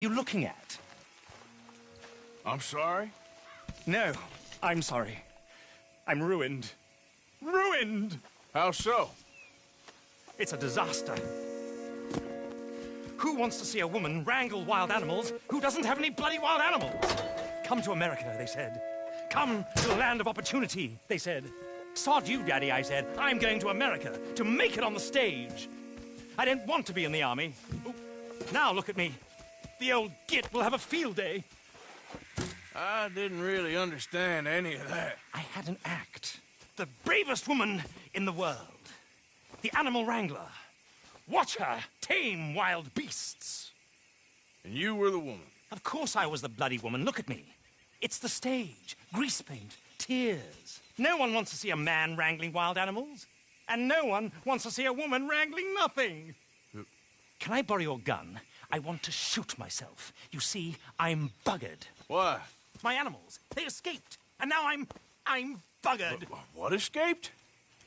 you looking at? I'm sorry? No, I'm sorry. I'm ruined. Ruined! How so? It's a disaster. Who wants to see a woman wrangle wild animals who doesn't have any bloody wild animals? Come to America, they said. Come to the land of opportunity, they said. Sod you, Daddy, I said. I'm going to America to make it on the stage. I didn't want to be in the army. Ooh, now look at me. The old git will have a field day. I didn't really understand any of that. I had an act. The bravest woman in the world. The animal wrangler. Watch her tame wild beasts. And you were the woman? Of course I was the bloody woman. Look at me. It's the stage. Grease paint. Tears. No one wants to see a man wrangling wild animals. And no one wants to see a woman wrangling nothing. Can I borrow your gun? I want to shoot myself. You see, I'm buggered. Why? My animals, they escaped. And now I'm buggered. What escaped?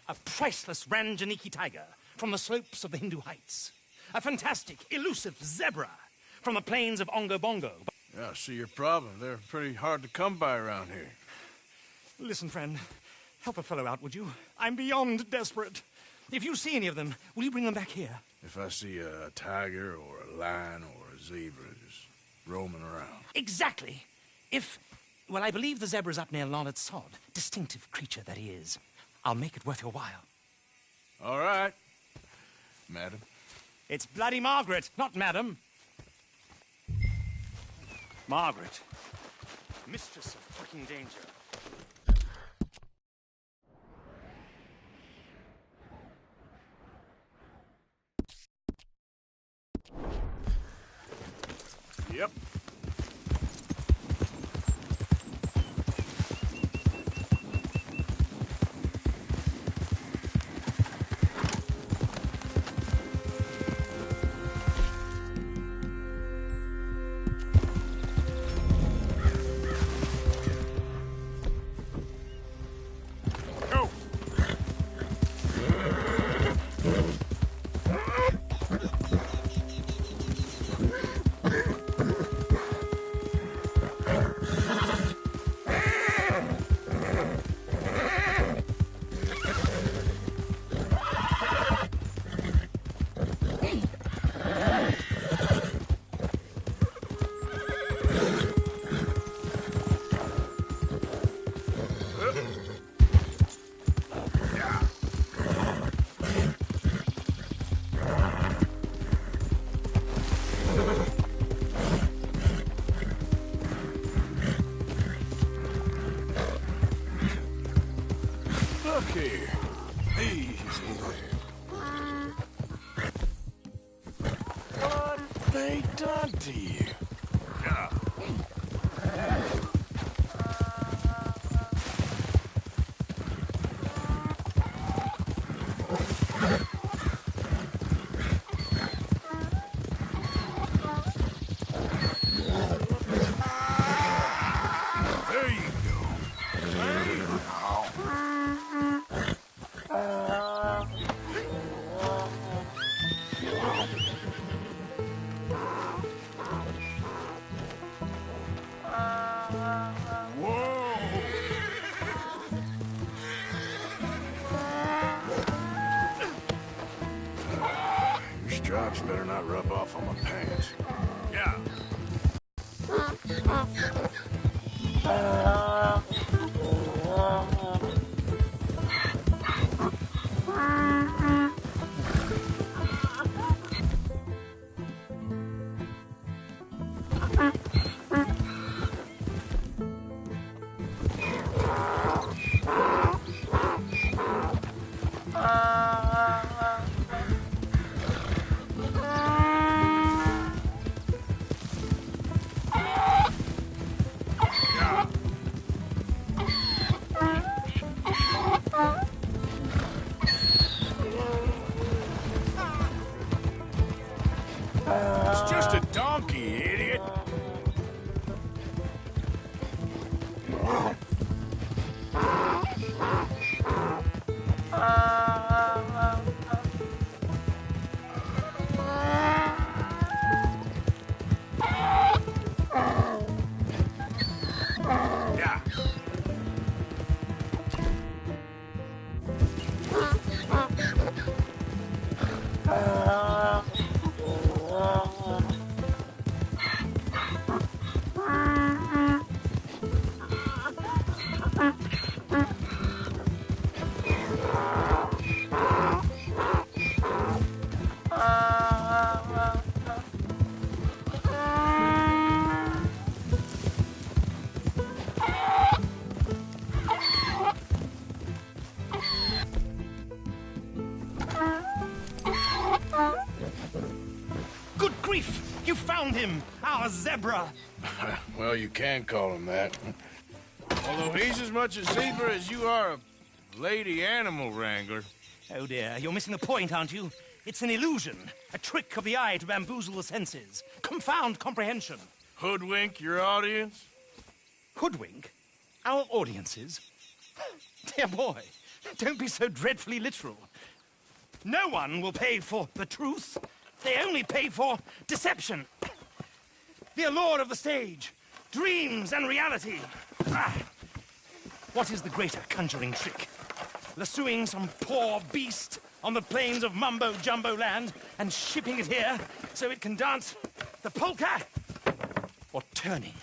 A priceless Ranjaniki tiger from the slopes of the Hindu Heights. A fantastic, elusive zebra from the plains of Ongo Bongo. Yeah, I see your problem. They're pretty hard to come by around here. Listen, friend, help a fellow out, would you? I'm beyond desperate. If you see any of them, will you bring them back here? If I see a tiger or a lion or a zebra just roaming around. Exactly. Well, I believe the zebra's up near Larned Sod. Distinctive creature that he is. I'll make it worth your while. All right, madam. It's bloody Margaret, not madam. Margaret. Mistress of fucking danger. Yep. Look here. Easy there. What they done to you? Yeah. There you go. Hey, now. Your stripes better not rub off on my pants. Yeah. a zebra. Well, you can call him that. Although he's as much a zebra as you are a lady animal wrangler. Oh dear, you're missing the point, aren't you? It's an illusion, a trick of the eye to bamboozle the senses, confound comprehension. Hoodwink your audience? Hoodwink? Our audiences? Dear boy, don't be so dreadfully literal. No one will pay for the truth. They only pay for deception. The allure of the stage, dreams and reality. Ah. What is the greater conjuring trick? Lassoing some poor beast on the plains of mumbo-jumbo land and shipping it here so it can dance the polka? Or turning,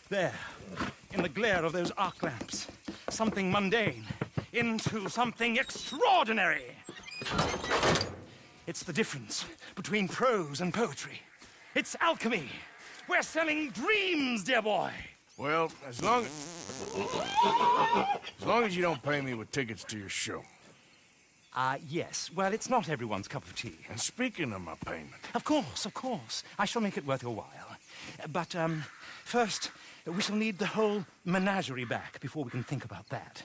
there, in the glare of those arc lamps, something mundane into something extraordinary? It's the difference between prose and poetry. It's alchemy. We're selling dreams, dear boy. Well, as long as you don't pay me with tickets to your show. Yes. Well, it's not everyone's cup of tea. And speaking of my payment... Of course, of course. I shall make it worth your while. But, first, we shall need the whole menagerie back before we can think about that.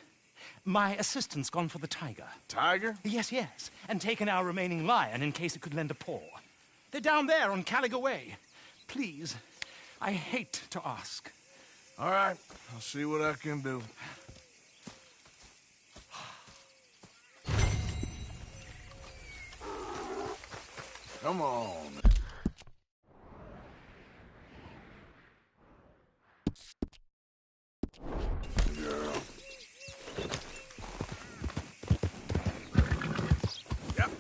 My assistant's gone for the tiger. Tiger? Yes, yes. And taken our remaining lion in case it could lend a paw. They're down there on Caliga Way. Please, I hate to ask. All right, I'll see what I can do. Come on. Girl. Yep.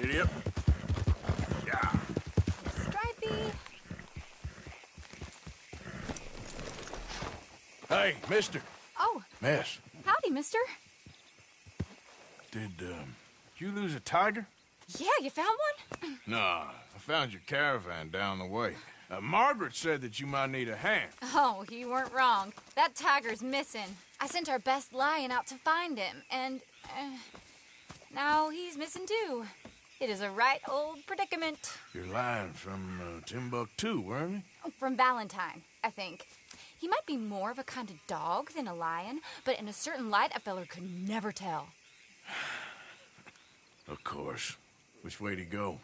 Idiot. Yeah. Stripey! Hey, mister. Oh, Miss, howdy, mister. did you lose a tiger? Yeah, you found one? Nah, I found your caravan down the way. Margaret said that you might need a hand. Oh, you weren't wrong. That tiger's missing. I sent our best lion out to find him, and now he's missing too. It is a right old predicament. You're lying from Timbuktu, weren't you? From Valentine, I think. He might be more of a kind of dog than a lion, but in a certain light, a feller could never tell. Of course. Which way to go?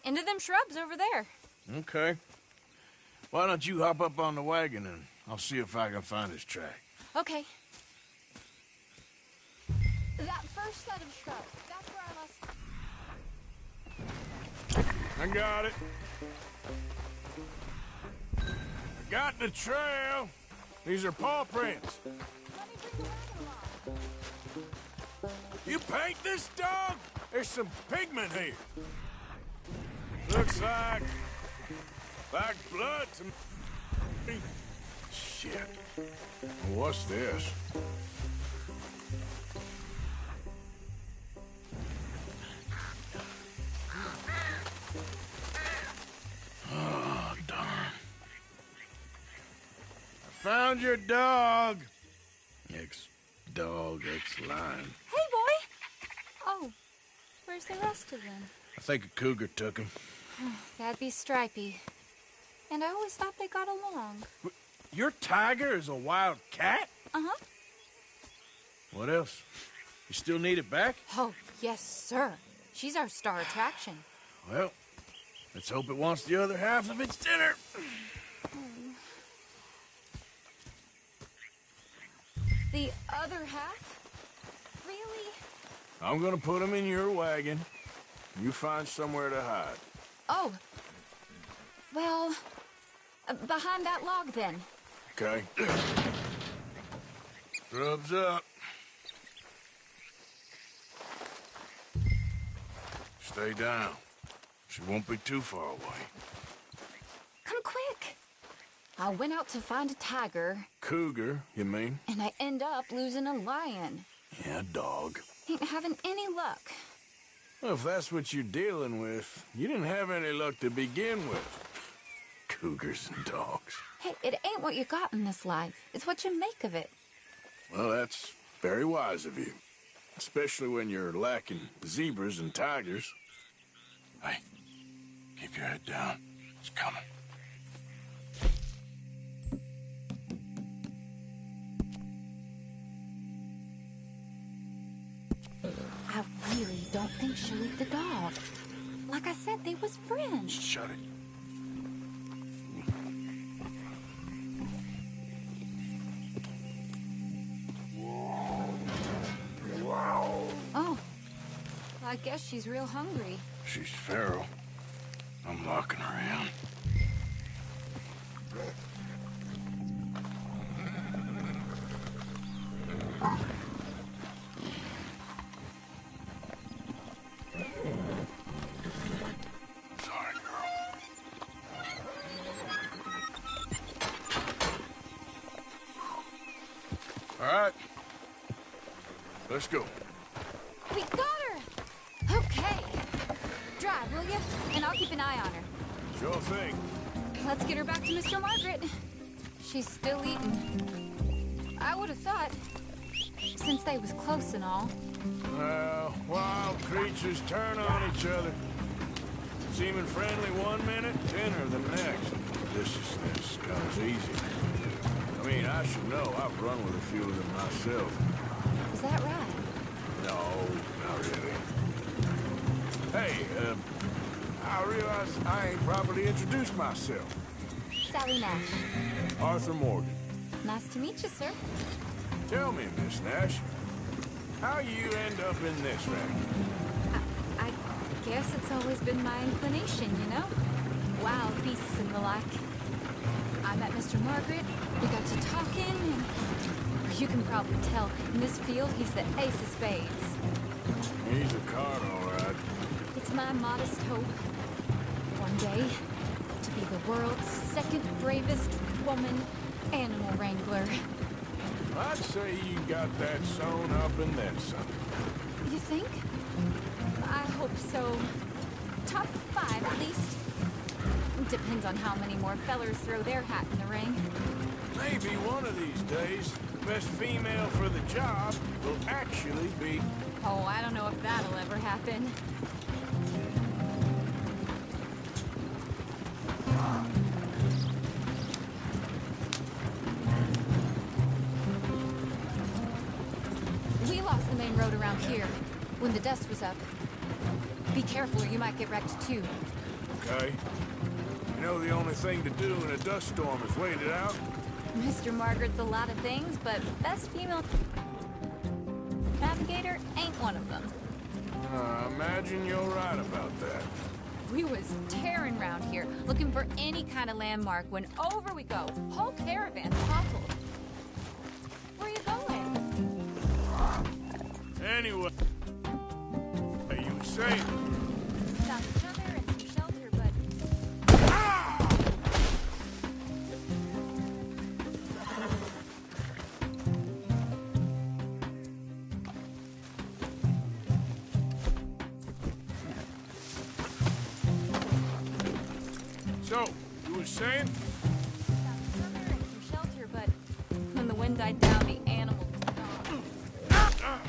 Into them shrubs over there. Okay. Why don't you hop up on the wagon and I'll see if I can find his track. Okay. That first set of shrubs, that's where I lost... I got it. I got the trail. These are paw prints. Let me bring the wagon along. You paint this dog? There's some pigment here. Looks like blood to me. Shit. What's this? Oh, darn. I found your dog. Ex-dog, ex-lion. Hey, boy! Oh, where's the rest of them? I think a cougar took him. That'd be Stripey. And I always thought they got along. Your tiger is a wild cat? Uh-huh. What else? You still need it back? Oh, yes, sir. She's our star attraction. Well, let's hope it wants the other half of its dinner. The other half? Really? I'm gonna put him in your wagon. You find somewhere to hide. Oh. Well, behind that log then. Okay. Grub's up. Stay down. She won't be too far away. Come quick. I went out to find a tiger. Cougar, you mean? And I end up losing a lion. Yeah, dog. Ain't having any luck. Well, if that's what you're dealing with, you didn't have any luck to begin with. Cougars and dogs. Hey, it ain't what you got in this life. It's what you make of it. Well, that's very wise of you. Especially when you're lacking zebras and tigers. Hey, keep your head down. It's coming. I really don't think she'll eat the dog. Like I said, they was friends. Shut it. Oh, I guess she's real hungry. She's feral. I'm locking her in. Sorry, girl. All right. Let's go. We got her! Okay. Drive, will you? And I'll keep an eye on her. Sure thing. Let's get her back to Mr. Margaret. She's still eating. I would have thought, since they was close and all. Well, wild creatures turn on each other. Seeming friendly one minute, dinner the next. Viciousness comes easy. I mean, I should know. I've run with a few of them myself. Is that right? No, not really. Hey, I realize I ain't properly introduced myself. Sally Nash. Arthur Morgan. Nice to meet you, sir. Tell me, Miss Nash, how you end up in this racket? I guess it's always been my inclination, you know? Wild beasts and the like. I met Mr. Margaret, we got to talking, and you can probably tell, in this field, he's the ace of spades. He's a card, all right. It's my modest hope, one day, to be the world's second bravest woman animal wrangler. I'd say you got that sewn up and then some. You think? I hope so. Top 5, at least. Depends on how many more fellers throw their hat in the ring. Maybe one of these days, the best female for the job will actually be... Oh, I don't know if that'll ever happen. We lost the main road around here when the dust was up. Be careful or you might get wrecked too. Okay. You know the only thing to do in a dust storm is wait it out? Mr. Margaret's a lot of things, but best female navigator ain't one of them. I imagine you're right about that. We was tearing around here, looking for any kind of landmark when over we go. Whole caravan toppled. Where you going? Anyway, you were saying... Found each other and some shelter, but... So, you were saying? Found each other and some shelter, but... When the wind died down, the animals were gone.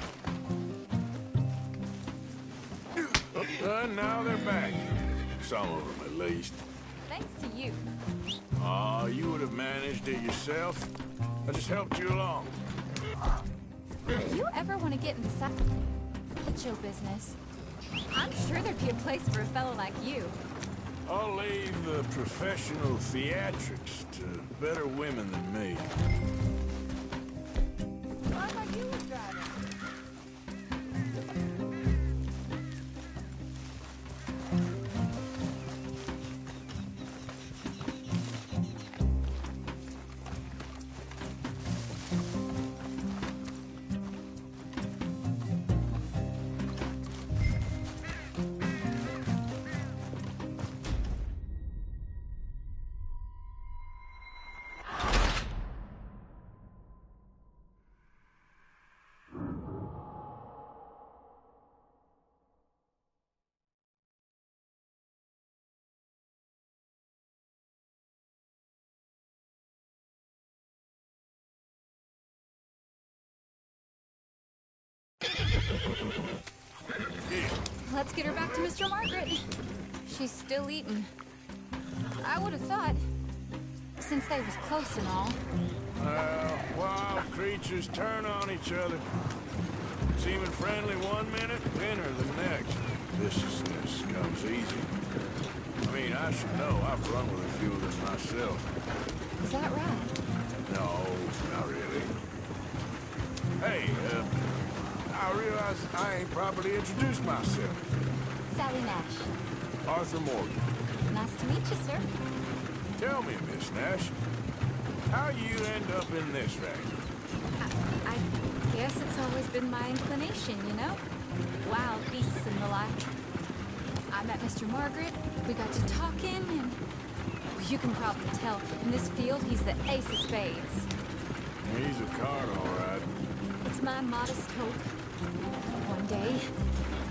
And now they're back. Some of them, at least. Thanks to you. Aw, you would have managed it yourself. I just helped you along. If you ever want to get in the show business, I'm sure there'd be a place for a fellow like you. I'll leave the professional theatrics to better women than me. Why are you driving? Let's get her back to Mr. Margaret. She's still eating. I would have thought, since they was close and all. Wild creatures turn on each other. Seeming friendly one minute, dinner the next. Viciousness comes easy. I mean, I should know. I've run with a few of them myself. Is that right? No, not really. Hey, I realize I ain't properly introduced myself. Sally Nash. Arthur Morgan. Nice to meet you, sir. Tell me, Miss Nash, how you end up in this racket? I guess it's always been my inclination, you know? Wild beasts and the like. I met Mr. Margaret, we got to talking, and well, you can probably tell, in this field, he's the ace of spades. He's a card, all right. It's my modest hope, one day,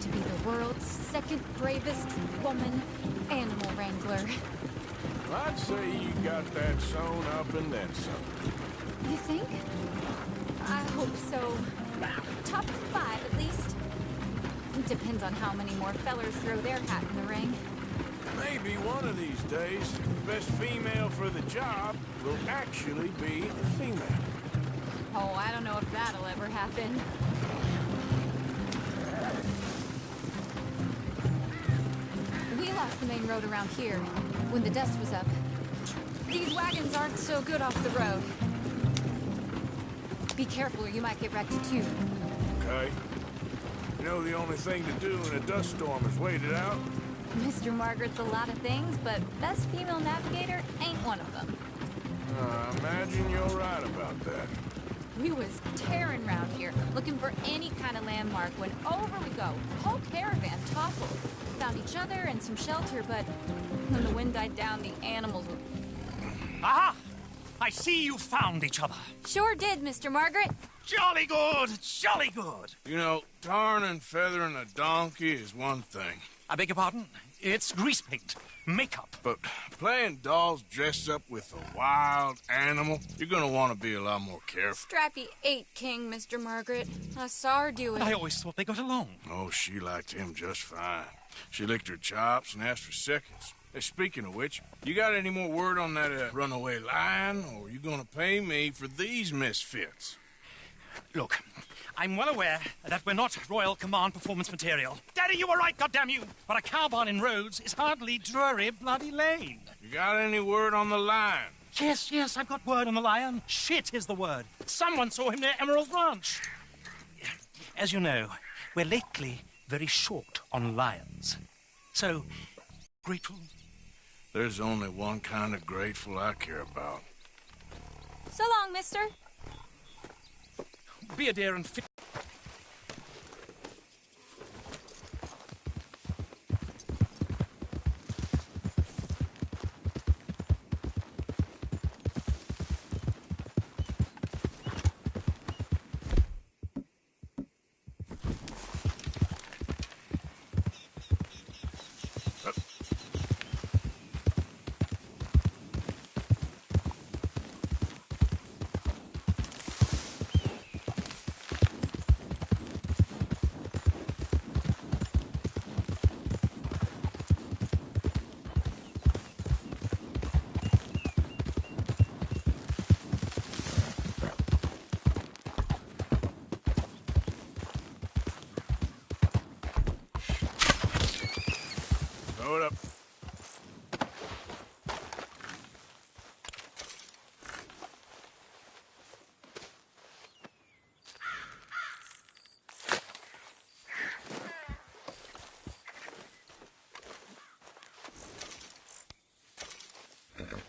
to be the world's second bravest woman animal wrangler. I'd say you got that sewn up and then some. You think? I hope so. Top 5, at least. Depends on how many more fellers throw their hat in the ring. Maybe one of these days, the best female for the job will actually be a female. Oh, I don't know if that'll ever happen. We lost the main road around here when the dust was up. These wagons aren't so good off the road. Be careful or you might get wrecked too. Okay. You know the only thing to do in a dust storm is wait it out? Mr. Margaret's a lot of things, but best female navigator ain't one of them. I imagine you're right about that. We was tearing round here, looking for any kind of landmark when over we go. Whole caravan toppled. Found each other and some shelter, but when the wind died down, the animals were... Aha! I see you found each other. Sure did, Mr. Margaret. Jolly good, jolly good. You know, tarring and feathering a donkey is one thing. I beg your pardon? It's grease paint, makeup. But playing dolls dressed up with a wild animal, you're gonna want to be a lot more careful. Strappy ate King, Mr. Margaret. I saw her do it. I always thought they got along. Oh, she liked him just fine. She licked her chops and asked for seconds. Hey, speaking of which, you got any more word on that runaway lion, or are you gonna pay me for these misfits? Look, I'm well aware that we're not Royal Command performance material. Daddy, you were right, goddamn you! But a cow barn in Rhodes is hardly Drury Bloody Lane. You got any word on the lion? Yes, I've got word on the lion. Shit is the word. Someone saw him near Emerald Ranch. As you know, we're lately very short on lions. So, grateful? There's only one kind of grateful I care about. So long, mister. Be a dear and fit. Yep.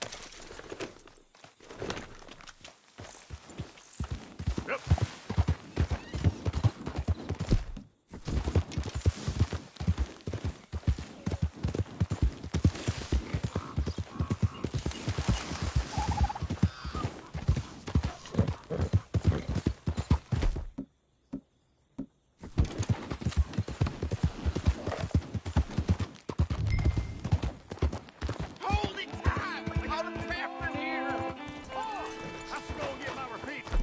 Hold it tight! We got a trap in here! Oh, I should go and get my repeater.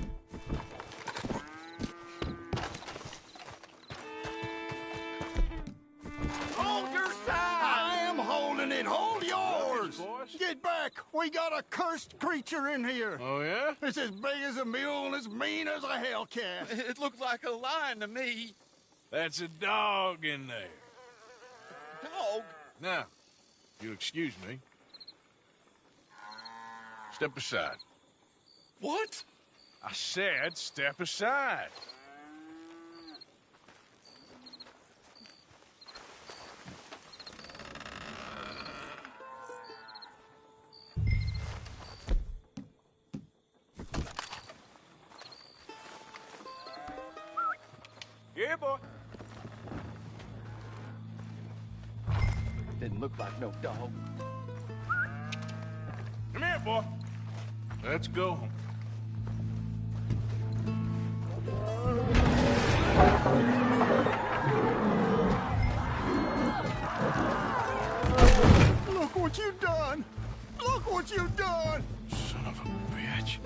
Hold your side! I am holding it. Hold yours. boys. Get back. We got a cursed creature in here. Oh, yeah? It's as big as a mule and as mean as a hellcat. It looked like a lion to me. That's a dog in there. Dog? Now, you'll excuse me. Step aside. What? I said step aside. Yeah, boy. Didn't look like no dog. Come here, boy. Let's go. Look what you done. Look what you done. Son of a bitch.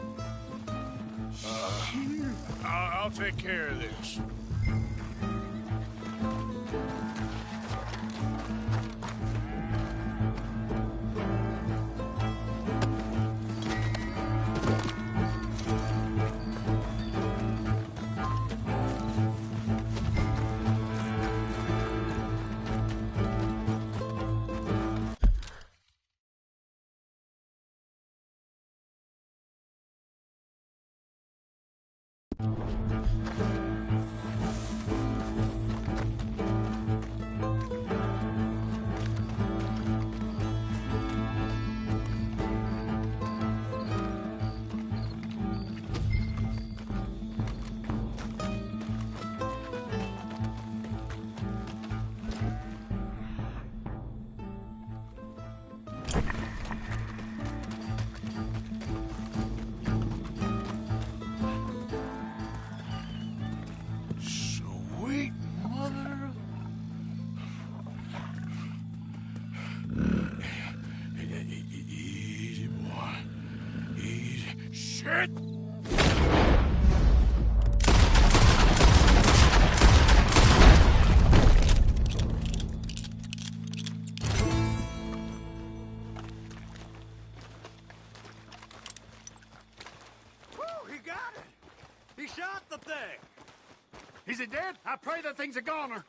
I'll take care of this. Sweet mother. Easy, boy. Easy. Shit! Whew, he got it. He shot the thing. Is it dead? I pray that thing's a goner.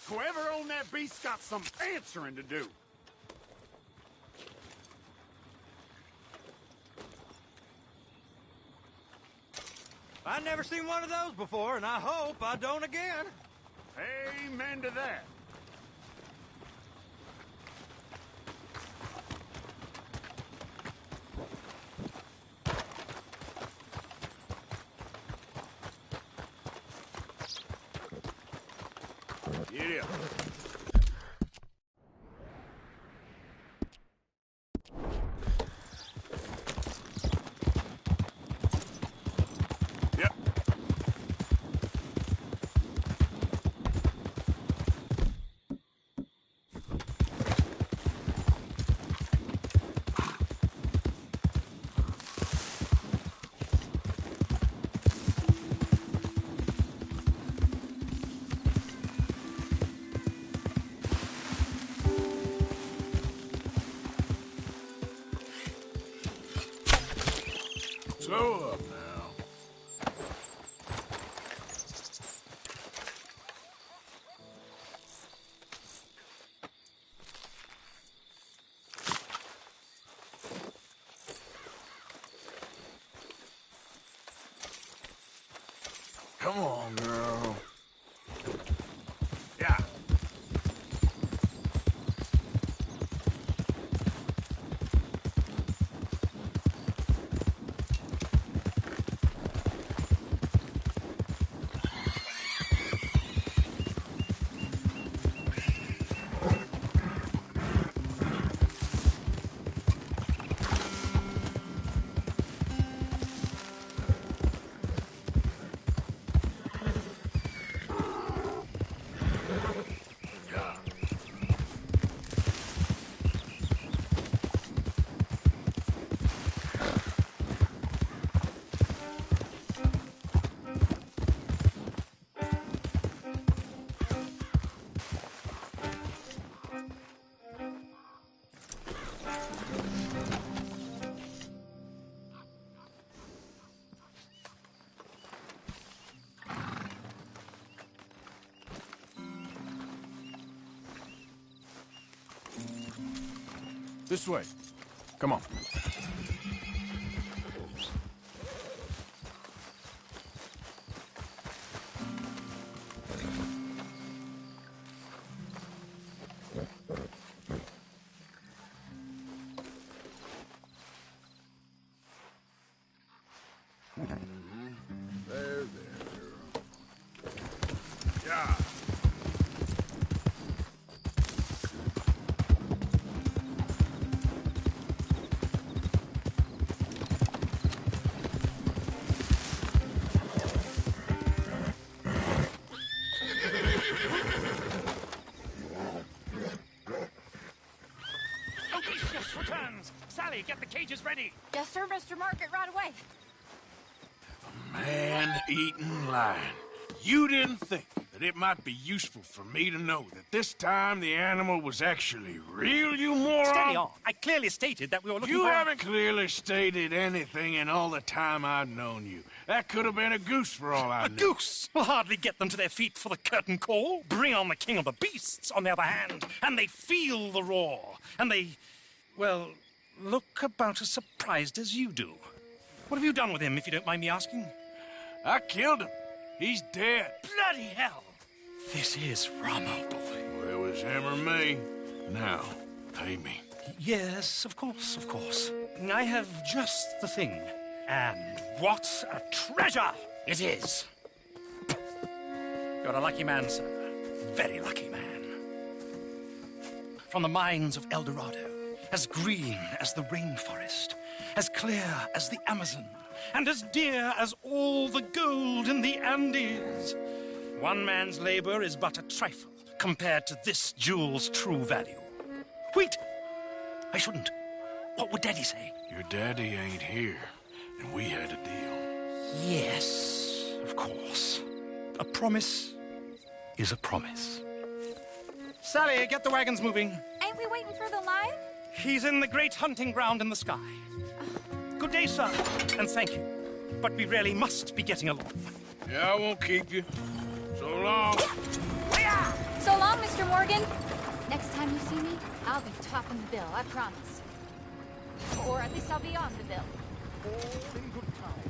Whoever owned that beast got some answering to do. I've never seen one of those before, and I hope I don't again. Amen to that. Giddy up. Yep. Slow up now. Come on, girl. This way. Come on. There, girl. Yeah. Odysseus returns! Sally, get the cages ready! Yes, sir, Mr. Margaret, right away. Man-eating lion. You didn't think that it might be useful for me to know that this time the animal was actually real, you moron? Steady on. I clearly stated that we were looking You for... haven't clearly stated anything in all the time I've known you. That could have been a goose for all I A knew. goose will hardly get them to their feet for the curtain call. Bring on the king of the beasts, on the other hand, and they feel the roar. And they, well, look about as surprised as you do. What have you done with him, if you don't mind me asking? I killed him. He's dead. Bloody hell! This is remarkable. Well, it was him or me. Now, pay me. Yes, of course, of course. I have just the thing. And what a treasure it is! You're a lucky man, sir. Very lucky man. From the mines of El Dorado, as green as the rainforest, as clear as the Amazon, and as dear as all the gold in the Andes. One man's labor is but a trifle compared to this jewel's true value. Wait! I shouldn't. What would Daddy say? Your daddy ain't here, and we had a deal. Yes, of course. A promise is a promise. Sally, get the wagons moving. Ain't we waiting for the lion? He's in the great hunting ground in the sky. Good day, sir, and thank you. But we really must be getting along. Yeah, I won't keep you. So long. So long, Mr. Morgan. Next time you see me, I'll be topping the bill, I promise. Or at least I'll be on the bill. All in good time.